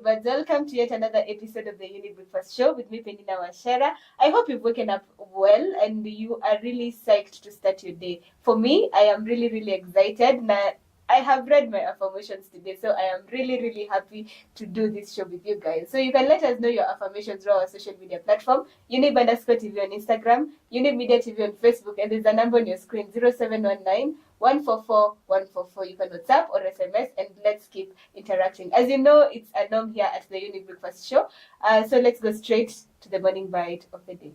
buds. Welcome to yet another episode of the Younib Breakfast Show with me, Penina Wachera. I hope you've woken up well and you are really psyched to start your day. For me, I am really, really excited. Now, I have read my affirmations today, so I am really, really happy to do this show with you guys. So you can let us know your affirmations through our social media platform, Younib_TV on Instagram, Younib Media TV on Facebook, and there's a number on your screen, 0719 144 144. You can WhatsApp or SMS, and let's keep interacting. As you know, it's a norm here at the Younib Breakfast Show. So let's go straight to the morning bite of the day.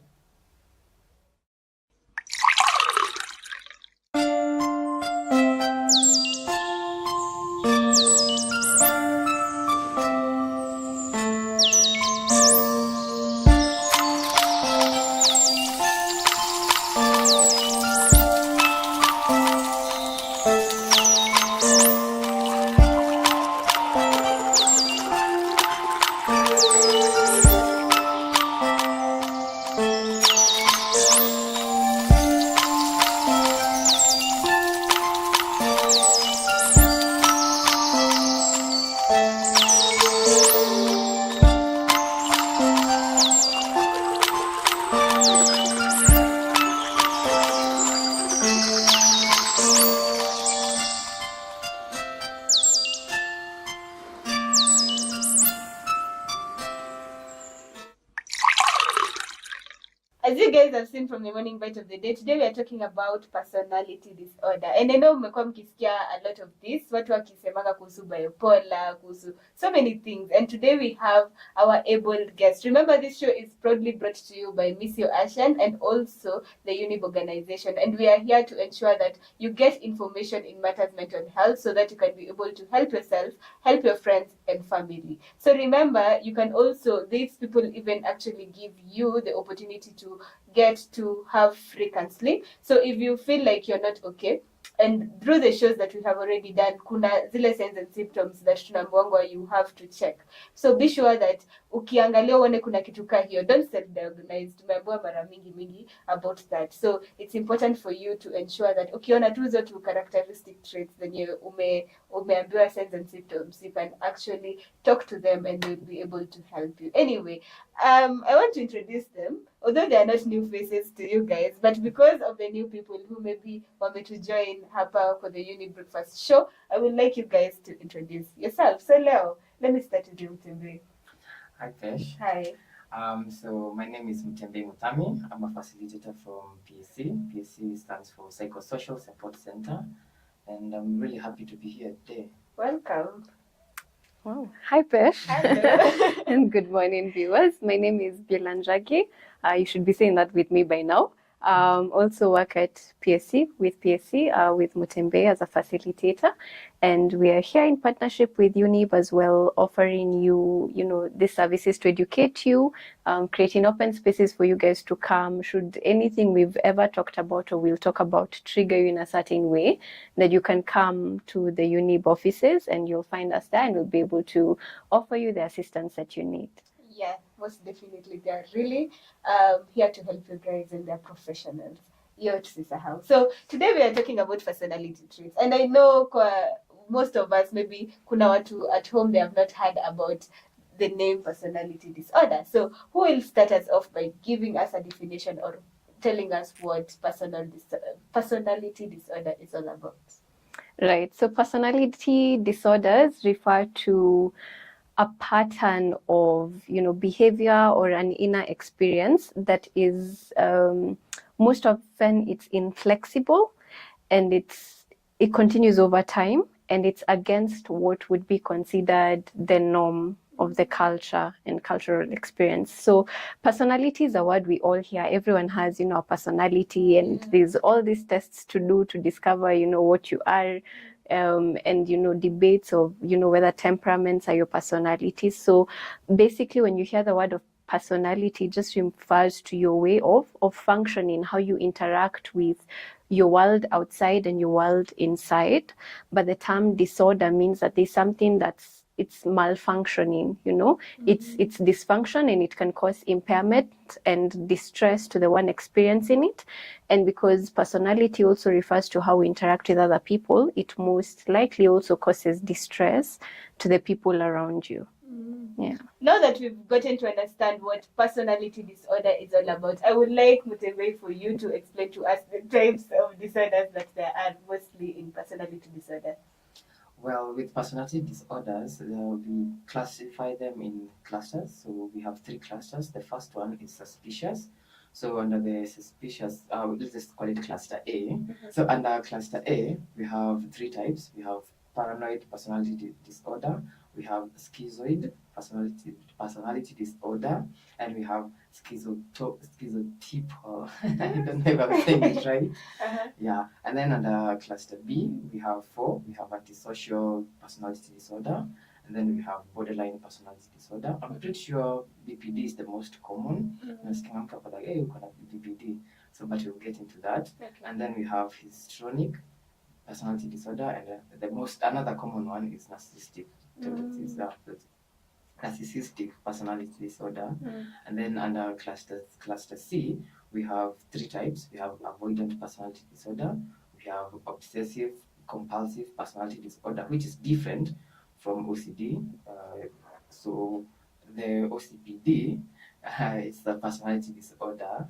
As you guys have seen from the morning bite of the day, today we are talking about personality disorder. And I know mmekuwa mkisikia a lot of this, watu wakisemanga kuhusu bipolar, kuhusu so many things. And today we have our able guest. Remember, this show is proudly brought to you by Miss Yo Ashan and also the Younib organization. And we are here to ensure that you get information in matters mental health so that you can be able to help yourself, help your friends and family. So remember, you can also, these people even actually give you the opportunity to get to have free counseling. So if you feel like you're not okay, and through the shows that we have already done, kuna zile signs and symptoms that tunaambiwa you have to check. So be sure that ukiangalia uone kuna kitu ka hiyo, don't self-diagnose. Tumeambiwa mara mingi about that. So it's important for you to ensure that ukiona tu hizo tu characteristic traits zenye umeambiwa signs and symptoms, you can actually talk to them and they'll be able to help you. Anyway, I want to introduce them, although they are not new faces to you guys, but because of the new people who maybe want to join hapa for the Younib Breakfast Show, I would like you guys to introduce yourself. So Leo, let me start with you, Mtembei. Hi, Pesh. Hi. So my name is Mtembei Muthami. I'm a facilitator from PSC. PSC stands for Psychosocial Support Center, and I'm really happy to be here today. Welcome. Wow. Hi, Pesh. Hello. And good morning, viewers. My name is Beula Njagi. You should be saying that with me by now. Also work at PSC with Mtembei as a facilitator, and we are here in partnership with Younib as well, offering you, these services to educate you, creating open spaces for you guys to come. Should anything we've ever talked about or we'll talk about trigger you in a certain way, that you can come to the Younib offices and you'll find us there, and we'll be able to offer you the assistance that you need. Yeah, most definitely. They're really here to help you guys, and they're professionals. So today we are talking about personality traits. And I know most of us, maybe kuna watu at home, they have not heard about the name personality disorder. So who will start us off by giving us a definition or telling us what personality disorder is all about? Right. So personality disorders refer to a pattern of behavior or an inner experience that is most often it's inflexible, and it continues over time, and it's against what would be considered the norm of the culture and cultural experience. So personality is a word we all hear. Everyone has a personality, and there's all these tests to do to discover what you are. And debates of whether temperaments are your personalities. So basically, when you hear the word of personality, it just refers to your way of functioning, how you interact with your world outside and your world inside. But the term disorder means that there's something it's malfunctioning, it's dysfunction, and it can cause impairment and distress to the one experiencing it. And because personality also refers to how we interact with other people, it most likely also causes distress to the people around you. Yeah. Now that we've gotten to understand what personality disorder is all about, I would like, Mtembei, for you to explain to us the types of disorders that there are mostly in personality disorder. Well, with personality disorders, we classify them in clusters. So we have 3 clusters. The first one is suspicious. So under the suspicious, let's just call it cluster A. So under cluster A, we have 3 types. We have paranoid personality disorder, we have schizoid personality disorder, and we have schizotypal. I don't know if I'm saying it right. Yeah, and then under cluster B, we have 4. We have antisocial personality disorder, and then we have borderline personality disorder. I'm pretty sure BPD is the most common. Like, hey, you can have BPD. So, but we'll get into that. Okay. And then we have histrionic personality disorder, and another common one is narcissistic tendencies. Narcissistic personality disorder. And then under cluster C, we have 3 types. We have avoidant personality disorder, we have obsessive compulsive personality disorder, which is different from OCD. So the OCPD, it's the personality disorder,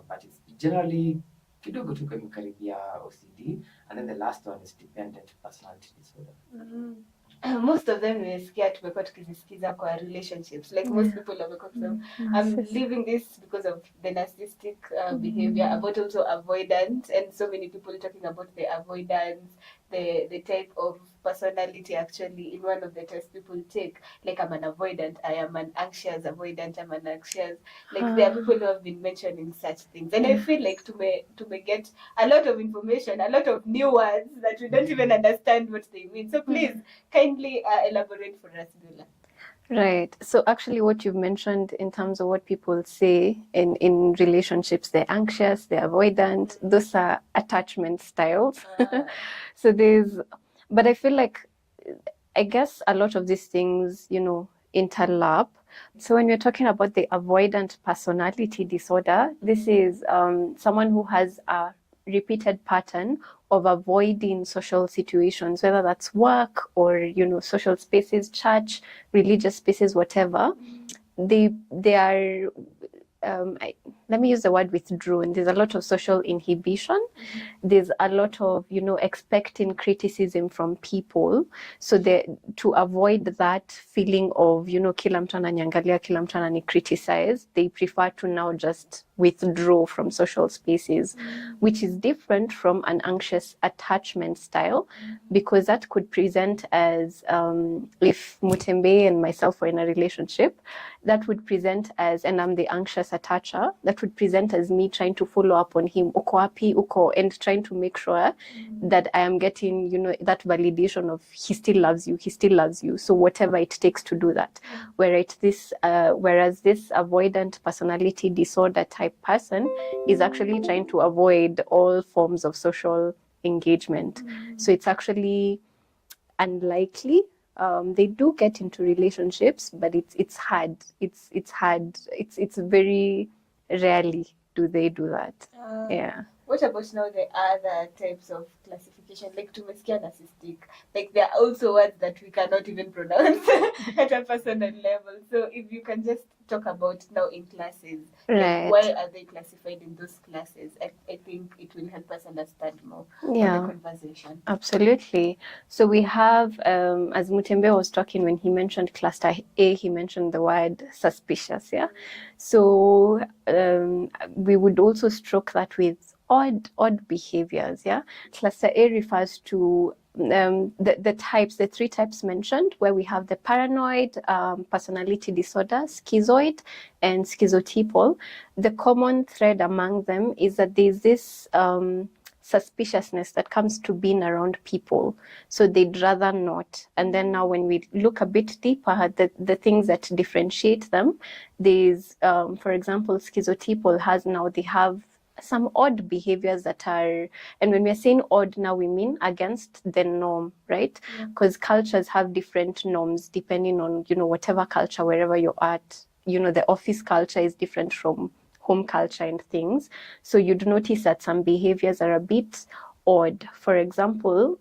but it's generally kidogo tu imekaribia OCD. And then the last one is dependent personality disorder. Most of them nimesikia tumekuwa tukizisikiza kwa relationships, like most people wamekuwa kusema I'm leaving this because of the narcissistic behavior, about also avoidant, and so many people talking about the avoidance, the type of personality actually in one of the tests people take, like I'm an avoidant, I am an anxious avoidant, I'm an anxious, like there are people who have been mentioning such things, and I feel like to get a lot of information, a lot of new words that we don't even understand what they mean. So please kindly elaborate for us, Beula. Right. So actually what you've mentioned in terms of what people say in relationships, they're anxious, they're avoidant, those are attachment styles. So but I feel like, I guess a lot of these things, interlap. So when we're talking about the avoidant personality disorder, this is someone who has a repeated pattern of avoiding social situations, whether that's work or social spaces, church, religious spaces, whatever. They are let me use the word withdrawn. There's a lot of social inhibition. There's a lot of expecting criticism from people, so to avoid that feeling of kila mtu ananiangalia, kila mtu anani-criticize, they prefer to now just withdraw from social spaces, which is different from an anxious attachment style, because that could present as if Mtembei and myself were in a relationship, that would present as, and I'm the anxious attacher, that would present as me trying to follow up on him, uko wapi, uko, and trying to make sure that I am getting, that validation of he still loves you. So whatever it takes to do that. Whereas this avoidant personality disorder type person is actually trying to avoid all forms of social engagement. So it's actually unlikely. They do get into relationships, but it's hard. It's hard. It's very rarely do they do that. Yeah. What about now the other types of classification, like tumesikia narcissistic, like there are also words that we cannot even pronounce at a personal level. So if you can just talk about now in classes, right, like why are they classified in those classes? I think it will help us understand more of the conversation. Absolutely. So we have, as Mtembei was talking, when he mentioned cluster A, he mentioned the word suspicious, yeah? So we would also stroke that with odd behaviors, yeah? Cluster A refers to the 3 types mentioned, where we have the paranoid personality disorder, schizoid, and schizotypal. The common thread among them is that there's this suspiciousness that comes to being around people, so they'd rather not. And then now when we look a bit deeper, the things that differentiate them, there's for example, schizotypal they have some odd behaviors that are, and when we're saying odd now, we mean against the norm, right? Because cultures have different norms depending on whatever culture, wherever you're at. The office culture is different from home culture and things, so you'd notice that some behaviors are a bit odd. For example,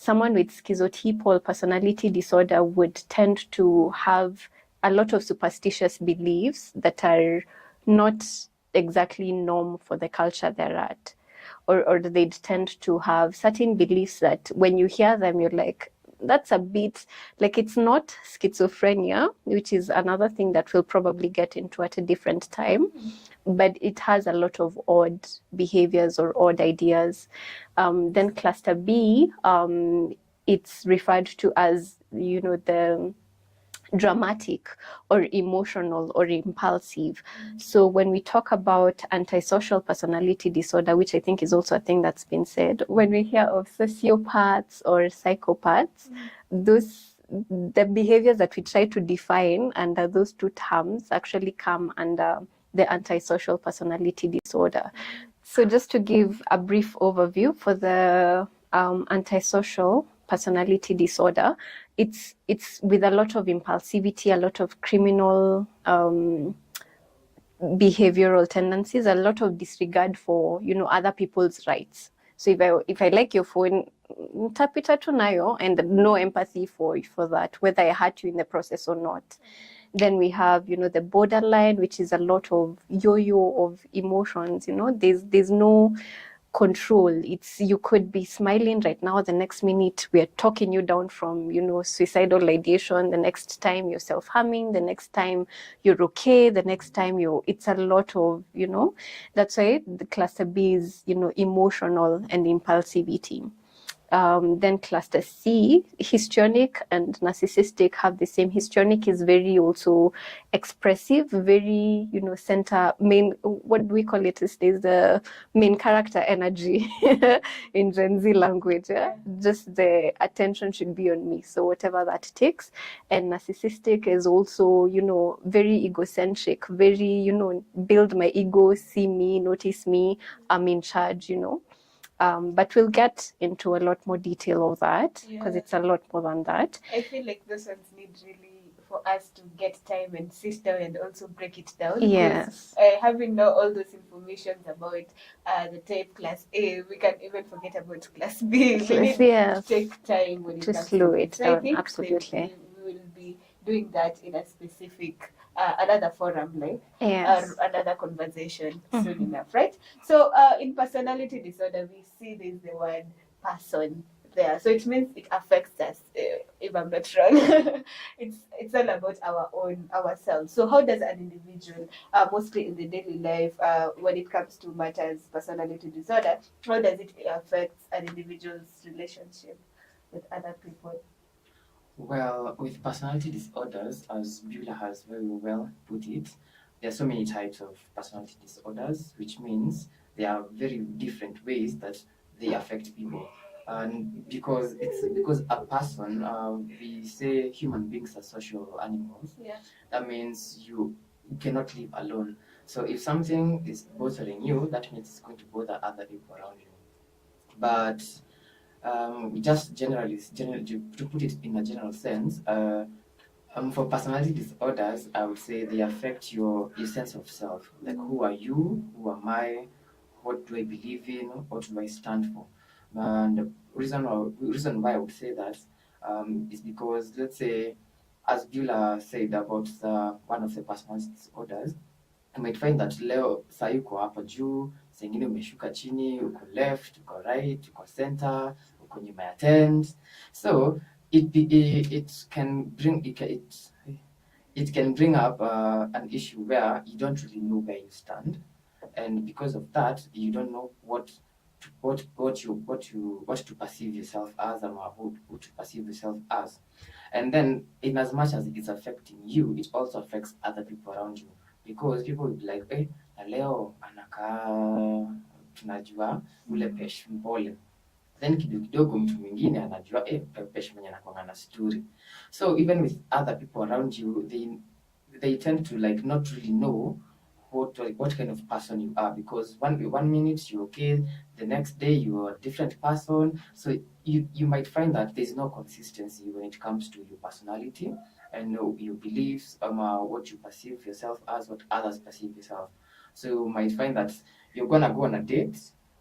someone with schizotypal personality disorder would tend to have a lot of superstitious beliefs that are not exactly norm for the culture they're at. Or they'd tend to have certain beliefs that when you hear them, you're like, that's a bit like, it's not schizophrenia, which is another thing that we'll probably get into at a different time, but it has a lot of odd behaviors or odd ideas. Then cluster B, it's referred to as, the dramatic or emotional or impulsive. So when we talk about antisocial personality disorder, which I think is also a thing that's been said, when we hear of sociopaths or psychopaths, the behaviors that we try to define under those two terms actually come under the antisocial personality disorder. So just to give a brief overview for the antisocial personality disorder, it's with a lot of impulsivity, a lot of criminal behavioral tendencies, a lot of disregard for other people's rights. So if I like your phone, tapita tu nayo, and no empathy for that, whether I hurt you in the process or not. Then we have, the borderline, which is a lot of yo-yo of emotions. There's no control. You could be smiling right now, the next minute we're talking you down from suicidal ideation, the next time you're self-harming, the next time you're okay, the next time it's a lot of that's why the cluster B is emotional and impulsivity. Then cluster C, histrionic and narcissistic have the same. Histrionic is very also expressive, very, center, main, what do we call it these days? The main character energy in Gen Z language. Yeah? Just the attention should be on me. So whatever that takes. And narcissistic is also, very egocentric, very, build my ego, see me, notice me, I'm in charge, But we'll get into a lot more detail of that because it's a lot more than that. I feel like those ones need really for us to get time and sit down and also break it down. Yes. Having now all those information about the type class A, we can even forget about class B. We need to take time when it comes slow it so down. I think Absolutely. We will be doing that in a specific another forum, like Yes. or another conversation soon enough, right? So in personality disorder, we see there's the word person there, so it means it affects us. If I'm not wrong, it's all about ourselves. So how does an individual, mostly in the daily life, when it comes to matters personality disorder, how does it affect an individual's relationship with other people? Well, with personality disorders, as Beula has very well put it, there are so many types of personality disorders, which means there are very different ways that they affect people. And because a person, we say human beings are social animals. Yeah. That means you cannot live alone. So if something is bothering you, that means it's going to bother other people around you. But just generally, to put it in a general sense, for personality disorders, I would say they affect your sense of self. Like, who are you? Who am I? What do I believe in? What do I stand for? And the reason why I would say that is because, let's say, as Beula said about one of the personality disorders, you might find that leo saa hii uko hapa juu, saa ingine umeshuka chini, uko left, uko right, uko center, uko nyuma ya tent. So it can bring up an issue where you don't really know where you stand, and because of that, you don't know what to perceive yourself as, and who to perceive yourself as. And then, in as much as it is affecting you, it also affects other people around you, because people will be like, na leo anakaa tunajua ule pesh mpole, then kidogo mtu mwingine anajua pesh mwenye anakuanga na story. So even with other people around you, they tend to like not really know what kind of person you are, because one minute you're okay, the next day you're a different person. So you might find that there's no consistency when it comes to your personality and your beliefs, what you perceive yourself as, what others perceive yourself. So you might find that you're gonna go on a date,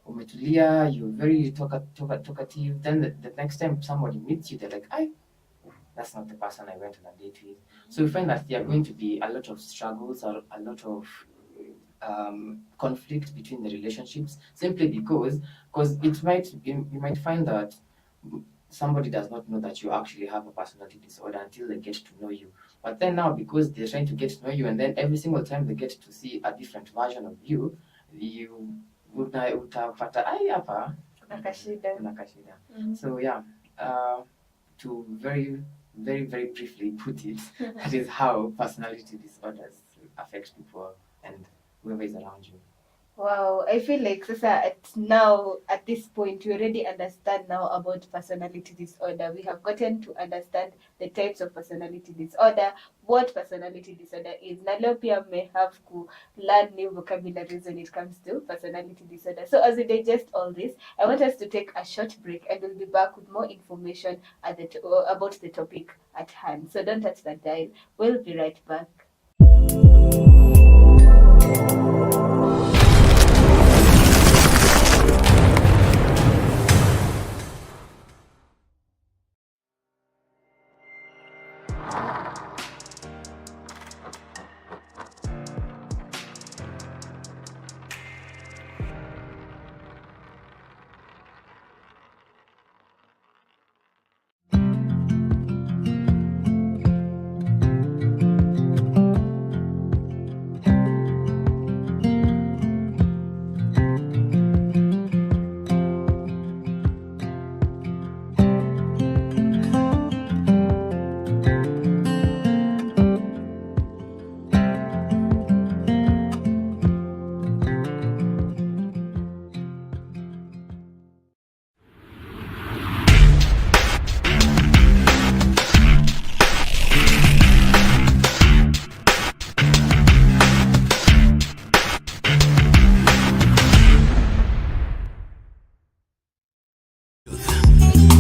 umetulia, you're very talkative. Then the next time somebody meets you, they're like, that's not the person I went on a date with. So we find that there are going to be a lot of struggles or a lot of conflict between the relationships, simply because you might find that somebody does not know that you actually have a personality disorder until they get to know you. But then now, because they're trying to get to know you, and then every single time they get to see a different version of you, you utapata hapa kuna kashida. So yeah, to very briefly put it, that is how personality disorders affect people and whoever is around you. Wow, I feel like Sasa at this point, we already understand now about personality disorder. We have gotten to understand the types of personality disorder, what personality disorder is. Na leo pia may have to learn new vocabularies when it comes to personality disorder. So as we digest all this, I want us to take a short break and we'll be back with more information about the topic at hand. So don't touch that dial. We'll be right back.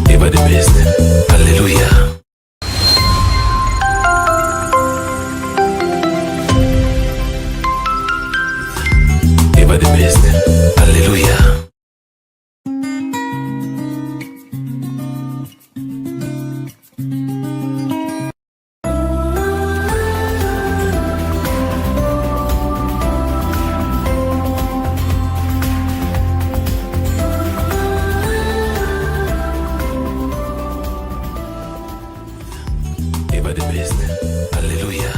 Never the best. Hallelujah. Never the best. Hallelujah. Never the best. Hallelujah.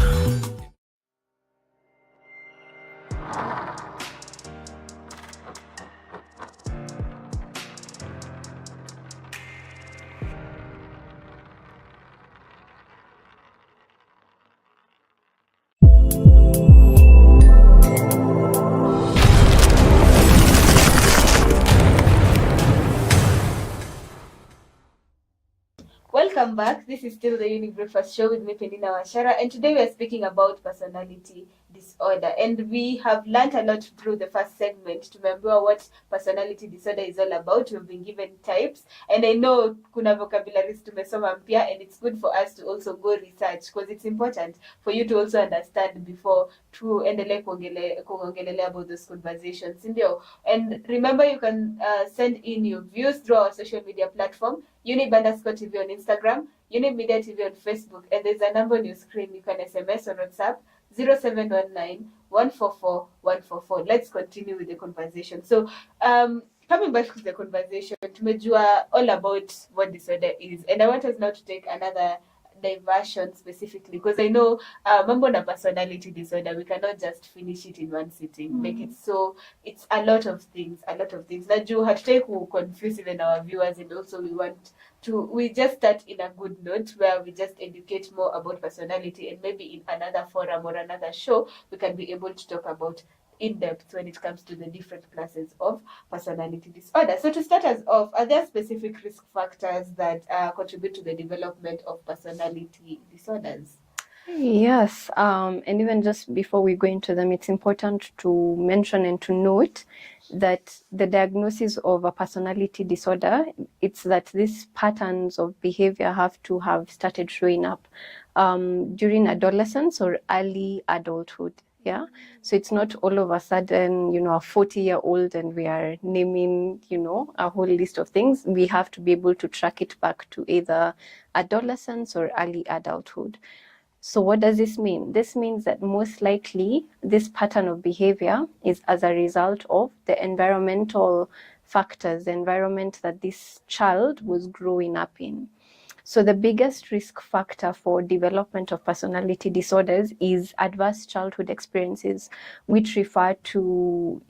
Welcome back. This is still the Younib Breakfast Show with me, Penina Wachera, and today we are speaking about personality disorder. And we have learned a lot through the first segment to remember what personality disorder is all about. We've been given types, and I know kuna vocabularies tumesoma mpya, and it's good for us to also go research because it's important for you to also understand before tuendelee kuongelelea about those conversations, ndio. And remember, you can send in your views through our social media platform, Younib_TV on Instagram, Younib Media TV on Facebook, and there's a number on your screen. You can SMS or WhatsApp 0719 144 144. Let's continue with the conversation. So, coming back to the conversation, tumejua all about what disorder is, and I want us now to take another diversion specifically, because I know mambo na personality disorder, we cannot just finish it in one sitting. Like it's a lot of things. Najua hatutaki ku confuse even our viewers, and also we just start in a good note where we just educate more about personality, and maybe in another forum or another show we can be able to talk about in depth when it comes to the different classes of personality disorder. So to start us off, are there specific risk factors that contribute to the development of personality disorders? Yes, and even just before we go into them, it's important to mention and to note that the diagnosis of a personality disorder, it's that these patterns of behavior have to have started showing up during adolescence or early adulthood. Yeah. So it's not all of a sudden, a 40-year-old and we are naming, a whole list of things. We have to be able to track it back to either adolescence or early adulthood. So what does this mean? This means that most likely this pattern of behavior is as a result of the environmental factors, the environment that this child was growing up in. So the biggest risk factor for development of personality disorders is adverse childhood experiences, which refer to,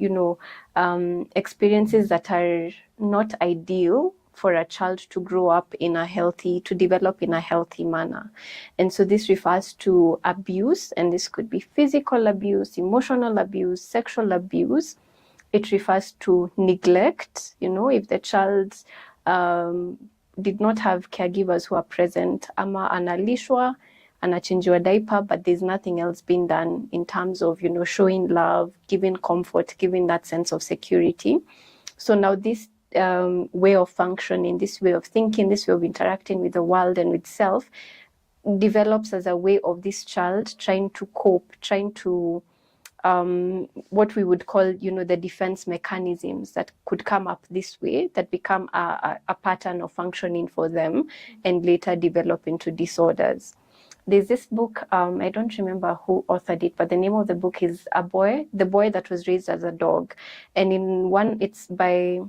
experiences that are not ideal for a child to grow up to develop in a healthy manner. And so this refers to abuse, and this could be physical abuse, emotional abuse, sexual abuse. It refers to neglect, if the child did not have caregivers who are present, ama analishwa, anachinjiwa diaper, but there's nothing else being done in terms of, showing love, giving comfort, giving that sense of security. So now this way of functioning, this way of thinking, this way of interacting with the world and with self develops as a way of this child trying to cope, trying to what we would call, the defense mechanisms that could come up this way, that become a pattern of functioning for them and later develop into disorders. There's this book, I don't remember who authored it, but the name of the book is The Boy That Was Raised as a Dog. And in one, it's by,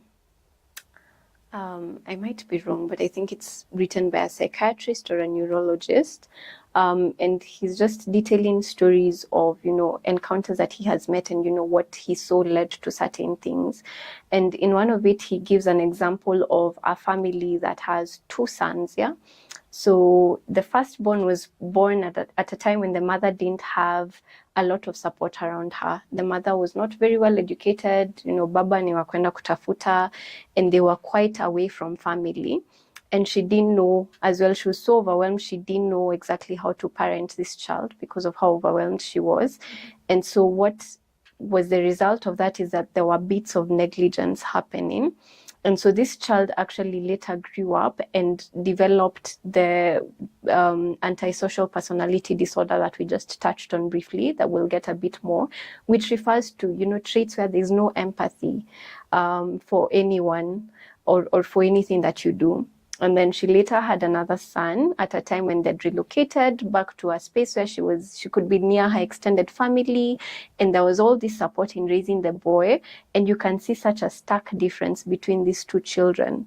I might be wrong, but I think it's written by a psychiatrist or a neurologist. And he's just detailing stories of, encounters that he has met and, what he saw led to certain things. And in one of it, he gives an example of a family that has two sons, yeah? So the firstborn was born at a time when the mother didn't have a lot of support around her. The mother was not very well educated, baba ni wa kwenda kutafuta, and they were quite away from family. And she didn't know as well, she was so overwhelmed, she didn't know exactly how to parent this child because of how overwhelmed she was. And so what was the result of that is that there were bits of negligence happening. And so this child actually later grew up and developed the antisocial personality disorder that we just touched on briefly, that we'll get a bit more, which refers to, traits where there's no empathy for anyone or for anything that you do. And then she later had another son at a time when they'd relocated back to a space where she could be near her extended family. And there was all this support in raising the boy. And you can see such a stark difference between these two children.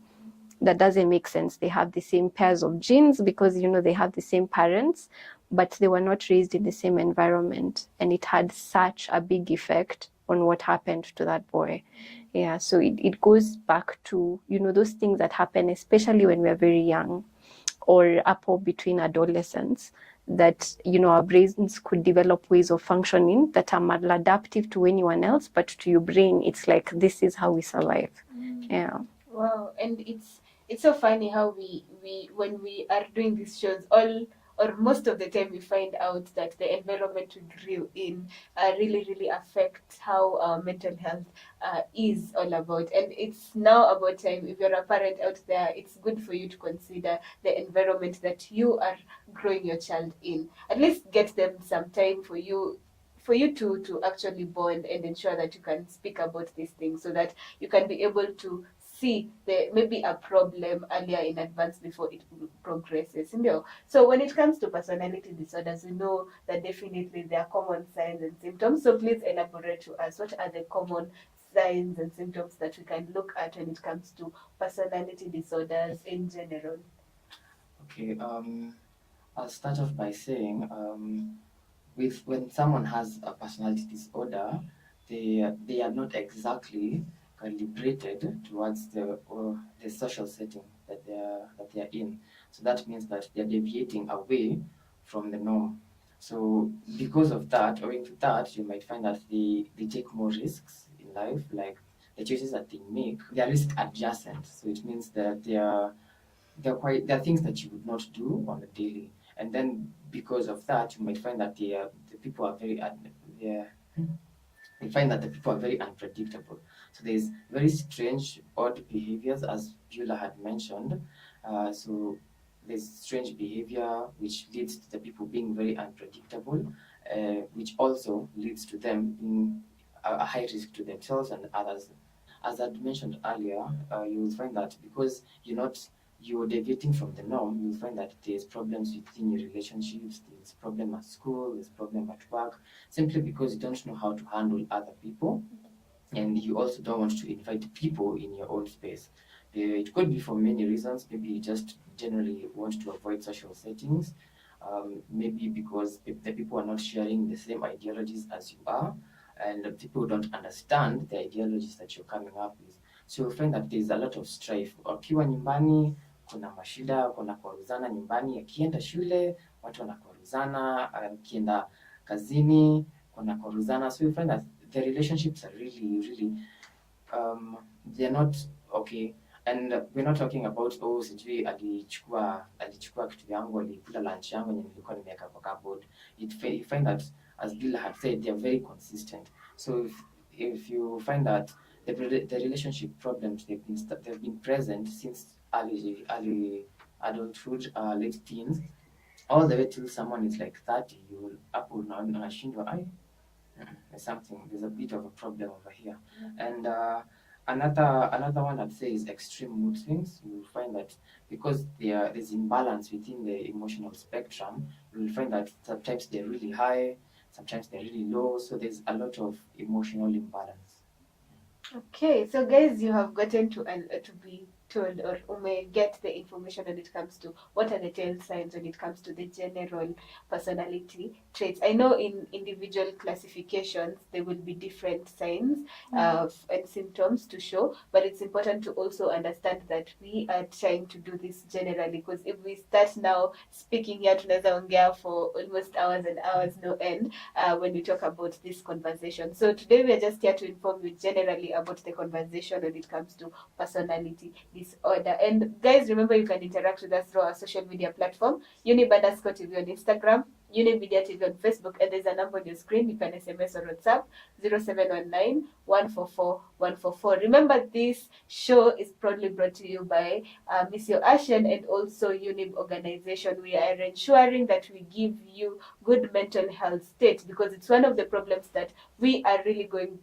That doesn't make sense. They have the same pairs of genes because, they have the same parents, but they were not raised in the same environment. And it had such a big effect on what happened to that boy. Yeah, so it goes back to, those things that happen, especially when we're very young or up or between adolescents, that, our brains could develop ways of functioning that are maladaptive to anyone else, but to your brain, it's like, this is how we survive. Yeah. Wow, and it's so funny how we when we are doing these shows, most of the time we find out that the environment we grew in really affects how our mental health is all about. And it's now about time, if you're a parent out there, it's good for you to consider the environment that you are growing your child in. At least get them some time for you to actually bond and ensure that you can speak about these things so that you can be able to see maybe a problem earlier in advance before it progresses. So when it comes to personality disorders, we know that definitely there are common signs and symptoms. So please elaborate to us, what are the common signs and symptoms that we can look at when it comes to personality disorders in general? Okay, I'll start off by saying when someone has a personality disorder, they are not exactly calibrated towards the social setting that they are in. So that means that they are deviating away from the norm. So because of that, owing to that, you might find that they take more risks in life, like the choices that they make, they are risk adjacent. So it means that they are things that you would not do on a daily. And then because of that, you might find that the people are very you find that the people are very unpredictable. So there's very strange, odd behaviors, as Beula had mentioned. So there's strange behavior which leads to the people being very unpredictable, which also leads to them being a high risk to themselves and others. As I mentioned earlier, you will find that because you're deviating from the norm, you'll find that there's problems within your relationships, there's problem at school, there's problem at work, simply because you don't know how to handle other people, and you also don't want to invite people in your own space. It could be for many reasons. Maybe you just generally want to avoid social settings. Maybe because the people are not sharing the same ideologies as you are, and the people don't understand the ideologies that you're coming up with. So you'll find that there's a lot of strife. Ukiwa nyumbani, kuna mashida, kuna kwaruzana nyumbani, akienda shule, watu wanakwaruzana, akienda kazini, kuna kwaruzana. So you find that the relationships are really, they're not okay. And we're not talking about sijui alichukua kitu yangu, alikula lunch yangu yenye nilikuwa nimeweka kwa cupboard. You find that, as Beula had said, they're very consistent. So if you find that the relationship problems, they've been present since early adulthood, late teens, all the way till someone is like 30, you will hapo unashindwa there's a bit of a problem over here. And another one I'd say is extreme mood swings. You will find that because there's imbalance within the emotional spectrum, you will find that sometimes they're really high, sometimes they're really low. So there's a lot of emotional imbalance. Okay, so guys, you have gotten to be told, or may get the information when it comes to what are the tell signs when it comes to the general personality traits. I know in individual classifications there will be different signs and symptoms to show, but it's important to also understand that we are trying to do this generally, because if we start now speaking here tunaweza ongea for almost hours and hours no end when we talk about this conversation. So today we are just here to inform you generally about the conversation when it comes to personality disorder. And guys, remember you can interact with us through our social media platform, Younib_TV on Instagram, Younib Media TV on Facebook, and there's a number on your screen. You can SMS or WhatsApp 0719 144 144. Remember, this show is proudly brought to you by Miss Your Ashen and also Younib organization. We are ensuring that we give you good mental health state, because it's one of the problems that we are really going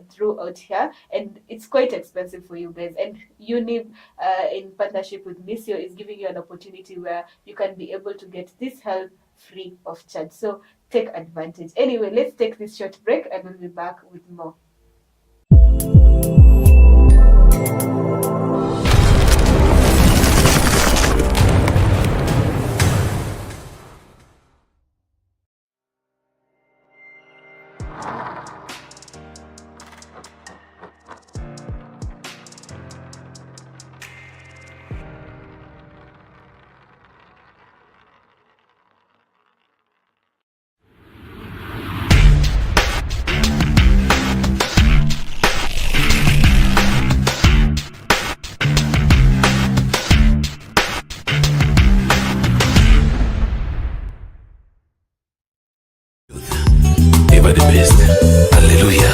through out here, and it's quite expensive for you guys. And Younib, in partnership with Missio, is giving you an opportunity where you can be able to get this help free of charge. So take advantage. Anyway, let's take this short break and we'll be back with more. Ever the best. Hallelujah.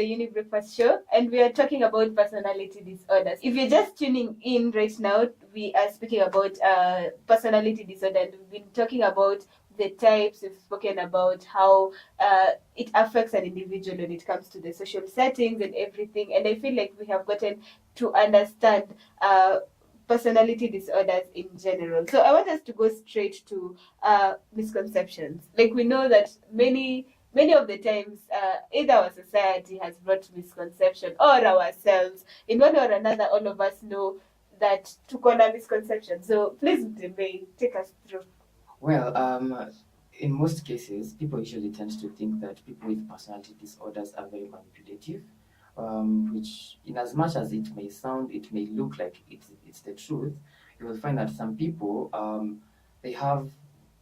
the Younib Breakfast Show, and we are talking about personality disorders. If you're just tuning in right now, we are speaking about personality disorder, and we've been talking about the types. We've spoken about how it affects an individual when it comes to the social settings and everything. And I feel like we have gotten to understand personality disorders in general. So I want us to go straight to misconceptions. Like, we know that many of the times either our society has brought misconception or ourselves. In one or another, all of us know that tuko na misconception. So please, Mtembei, take us through. Well, in most cases, people usually tend to think that people with personality disorders are very manipulative, which, in as much as it may sound, it may look like it's the truth, you will find that some people, they have,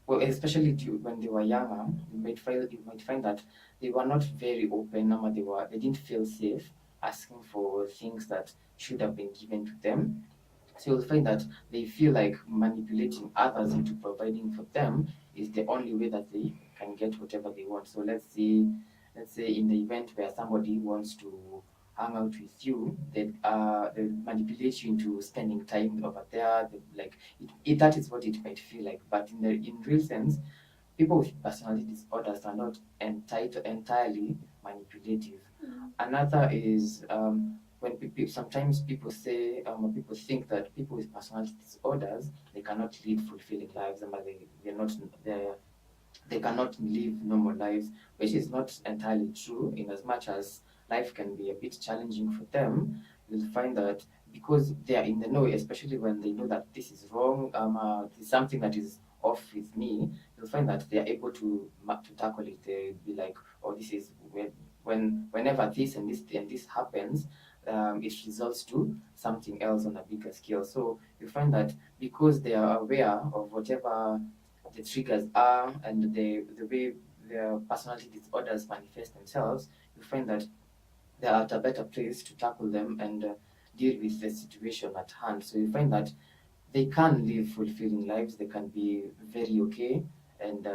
well, especially when they were younger, you might find that they were not very open, or they didn't feel safe asking for things that should have been given to them. So you'll find that they feel like manipulating others into providing for them is the only way that they can get whatever they want. So let's say in the event where somebody wants to hang out with you, they manipulate you into spending time over there. That is what it might feel like. But in real sense, people with personality disorders are not entirely manipulative. Another is when sometimes people say, people think that people with personality disorders, they cannot lead fulfilling lives, and they cannot live normal lives, which is not entirely true. In as much as life can be a bit challenging for them, you'll find that because they are in the know, especially when they know that this is wrong, there's something that is off with me, you'll find that they are able to tackle it. They'll be like, oh, this is whenever this and this happens, it results to something else on a bigger scale. So you find that because they are aware of whatever the triggers are and the way their personality disorders manifest themselves, you find that they are at a better place to tackle them and deal with the situation at hand. So you find that they can live fulfilling lives, they can be very okay, and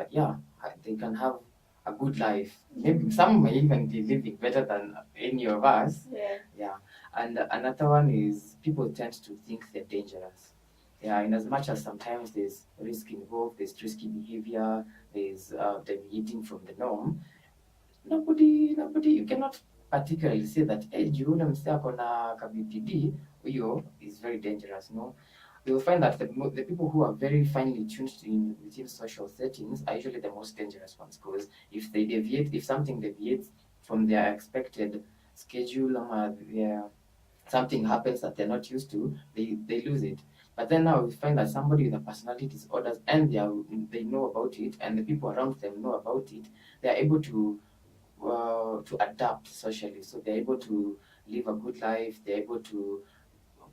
they can have a good life. Maybe some may even be living better than any of us. Yeah. And another one is people tend to think they're dangerous. Yeah, in as much as sometimes there's risk involved, there's risky behavior, there's deviating from the norm. Nobody, you cannot particularly say that, hey, Juna msako na KBPD, huyo is very dangerous. No, you'll find that the people who are very finely tuned within social settings are usually the most dangerous ones, because if something deviates from their expected schedule, something happens that they're not used to, they lose it. But then now we find that somebody with a personality disorders, and they know about it, and the people around them know about it, they are able to adapt socially. So they're able to live a good life, they're able to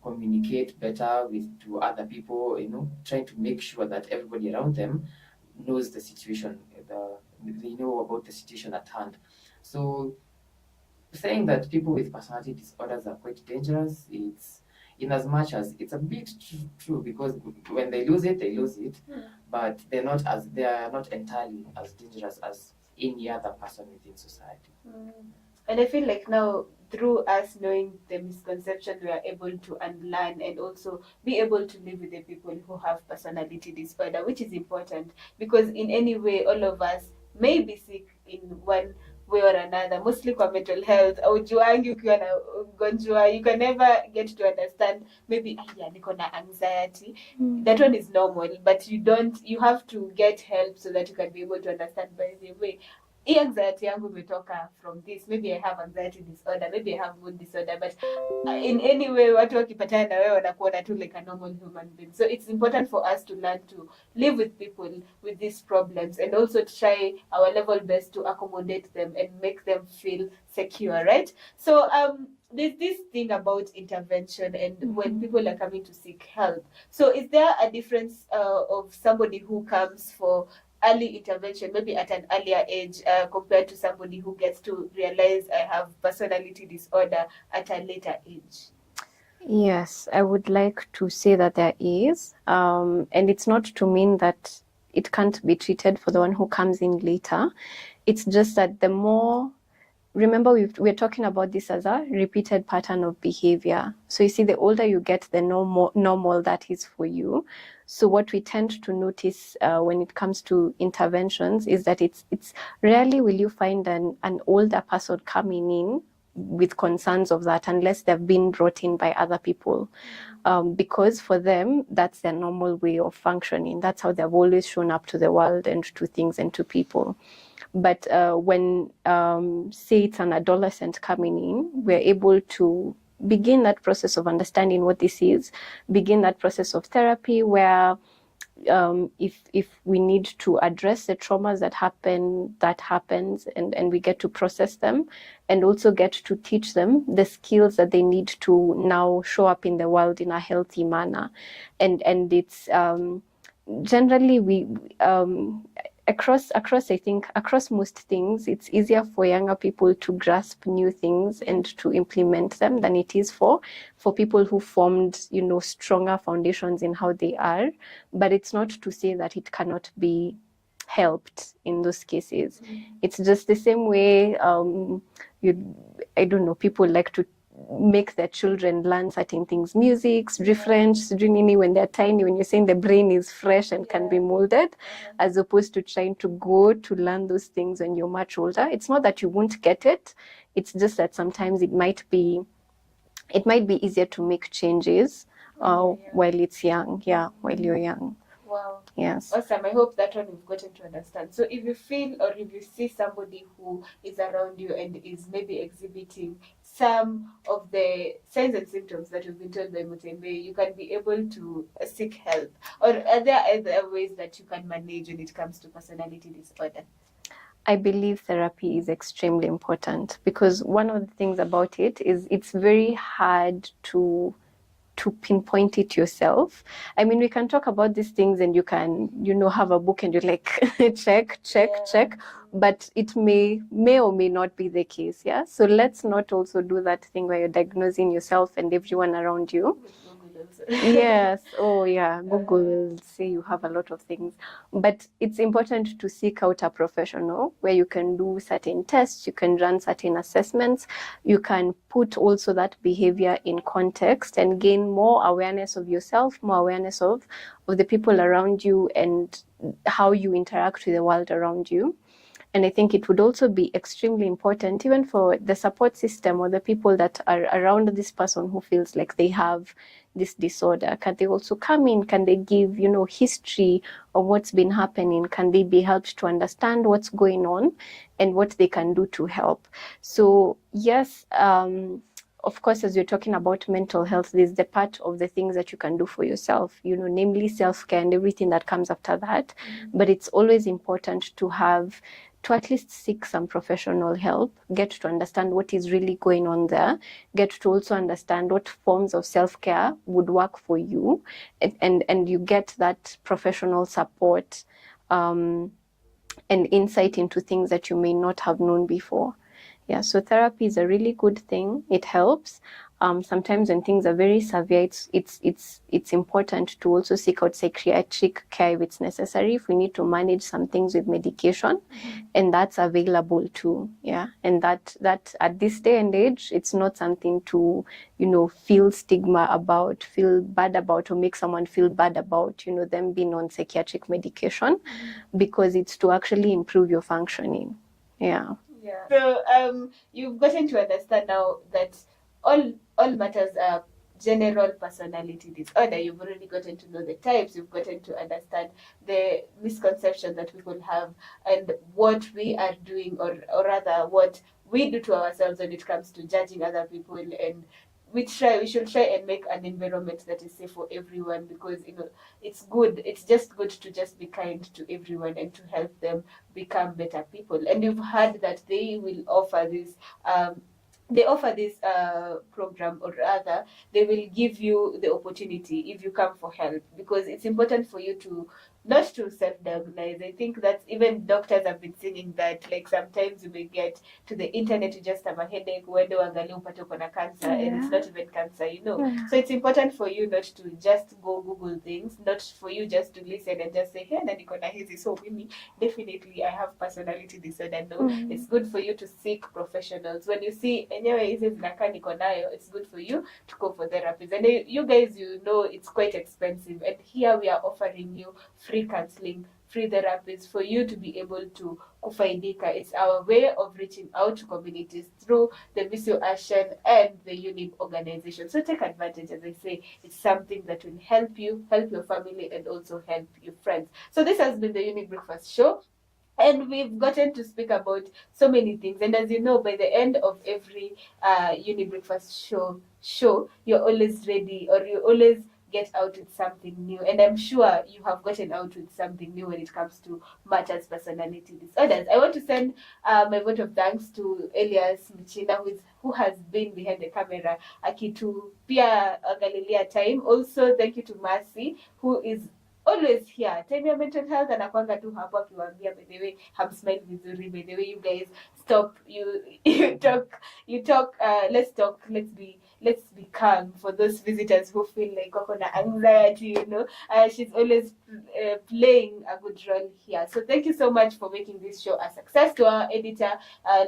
communicate better to other people, trying to make sure that everybody around them knows the situation, they know about the situation at hand. So saying that people with personality disorders are quite dangerous, it's in as much as it's a bit true, because when they lose it, but they are not entirely as dangerous as any other person within society. And I feel like now, through us knowing the misconception, we are able to unlearn and also be able to live with the people who have personality disorder, which is important, because in any way, all of us may be sick in one way or another, mostly for mental health. Aujuangi ukiwa na ugonjwa, you can never get to understand, maybe niko na anxiety. That one is normal, but you have to get help so that you can be able to understand, by the way, anxiety yangu imetoka from this, maybe I have anxiety disorder, maybe I have mood disorder, but in any way watu wakipatana na wewe wanakuona tu like a normal human being. So it's important for us to learn to live with people with these problems, and also to try our level best to accommodate them and make them feel secure, right? So there's this thing about intervention and when people are coming to seek help. So is there a difference of somebody who comes for early intervention, maybe at an earlier age, compared to somebody who gets to realize I have personality disorder at a later age? Yes, I would like to say that there is. And it's not to mean that it can't be treated for the one who comes in later. It's just that the more remember we're talking about this as a repeated pattern of behavior. So you see, the older you get, the normal that is for you. So what we tend to notice when it comes to interventions is that it's rarely will you find an older person coming in with concerns of that, unless they've been brought in by other people. Because for them, that's their normal way of functioning. That's how they've always shown up to the world and to things and to people. But when, say, it's an adolescent coming in, we're able to begin that process of understanding what this is, begin that process of therapy where if we need to address the traumas that happens, and we get to process them, and also get to teach them the skills that they need to now show up in the world in a healthy manner. And it's generally we across I think across most things, it's easier for younger people to grasp new things and to implement them than it is for people who formed, you know, stronger foundations in how they are. But it's not to say that it cannot be helped in those cases. It's just the same way I don't know, people like to make their children learn certain things, music, different, when they're tiny, when you're saying the brain is fresh and can be molded, as opposed to trying to go to learn those things when you're much older. It's not that you won't get it, it's just that sometimes it might be easier to make changes while it's young, while you're young. Wow. Yes. Awesome. I hope that one we've gotten to understand. So if you feel or if you see somebody who is around you and is maybe exhibiting some of the signs and symptoms that you've been told by Mtembei, you can be able to seek help. Or are there other ways that you can manage when it comes to personality disorder? I believe therapy is extremely important, because one of the things about it is it's very hard to pinpoint it yourself. I mean, we can talk about these things and you can, you know, have a book and you're like, check, but it may or may not be the case. Yeah. So let's not also do that thing where you're diagnosing yourself and everyone around you. Yes. Oh yeah. Google will say you have a lot of things, but it's important to seek out a professional where you can do certain tests, you can run certain assessments, you can put also that behavior in context and gain more awareness of yourself, more awareness of the people around you and how you interact with the world around you. And I think it would also be extremely important, even for the support system or the people that are around this person who feels like they have this disorder. Can they also come in? Can they give, you know, history of what's been happening? Can they be helped to understand what's going on and what they can do to help? So yes, of course, as you're talking about mental health, there's the part of the things that you can do for yourself, you know, namely self-care and everything that comes after that. But it's always important to at least seek some professional help, get to understand what is really going on there, get to also understand what forms of self-care would work for you, and you get that professional support and insight into things that you may not have known before. Yeah, so therapy is a really good thing. It helps. Sometimes when things are very severe, it's important to also seek out psychiatric care if it's necessary, if we need to manage some things with medication, and that's available too. Yeah, and that at this day and age, it's not something to, you know, feel stigma about, feel bad about, or make someone feel bad about, you know, them being on psychiatric medication, because it's to actually improve your functioning. Yeah. Yeah. So you've gotten to understand now that all matters are general personality disorder. You've already gotten to know the types. You've gotten to understand the misconception that people have and what we are doing, or rather what we do to ourselves when it comes to judging other people. And we should try and make an environment that is safe for everyone, because, you know, it's just good to just be kind to everyone and to help them become better people. And you've heard that they will offer this program, or rather they will give you the opportunity if you come for help, because it's important for you to not to self-diagnose. I think that even doctors have been saying that, like, sometimes you may get to the internet, you just have a headache, uende uangalie upate uko na cancer, and it's not even cancer, you know. So it's important for you not to just go Google things, not for you just to listen and just say, hey, na niko na hizi, so mimi definitely I have personality disorder. No, it's good for you to seek professionals. When you see enyewe hizi zinakaa niko nayo, it's good for you to go for therapies. And you guys, you know, it's quite expensive, and here we are offering you free counseling, free therapies for you to be able to kufaidika. It's our way of reaching out to communities through the Visio Action and the Younib organization. So take advantage, as I say, it's something that will help you, help your family, and also help your friends. So this has been the Younib Breakfast Show. And we've gotten to speak about so many things. And as you know, by the end of every Younib Breakfast show, you're always ready, or you always get out with something new. And I'm sure you have gotten out with something new when it comes to matters personality disorders. I want to send my vote of thanks to Elias Mchina, who has been behind the camera akitupia angalilia time. Also, thank you to Mercy, who is always here. Time ya mental health anakwanga tu hapo akiwaambia, by the way, hamsmile vizuri, by the way, you guys stop, you talk, let's talk, let's be calm. For those visitors who feel like wako na anxiety, you know, she's always playing a good role here. So thank you so much for making this show a success. To our editor,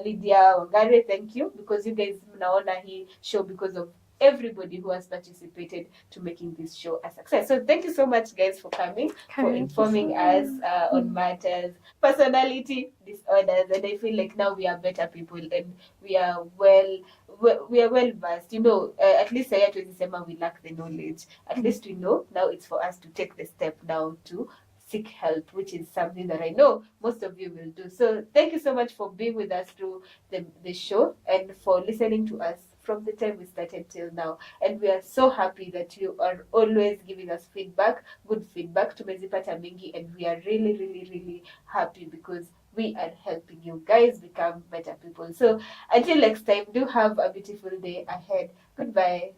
Lydia Wangare, thank you, because you guys mnaona hii show because of everybody who has participated to making this show a success. So thank you so much, guys, for coming, for informing us on matters, personality disorders. And I feel like now we are better people, and we are well versed. You know, at least I to sema we lack the knowledge. At least we know. Now it's for us to take the step now to seek help, which is something that I know most of you will do. So thank you so much for being with us through the show, and for listening to us from the time we started till now. And we are so happy that you are always giving us feedback, good feedback. Tumezipata mingi, and we are really, really, really happy because we are helping you guys become better people. So until next time, do have a beautiful day ahead. Goodbye.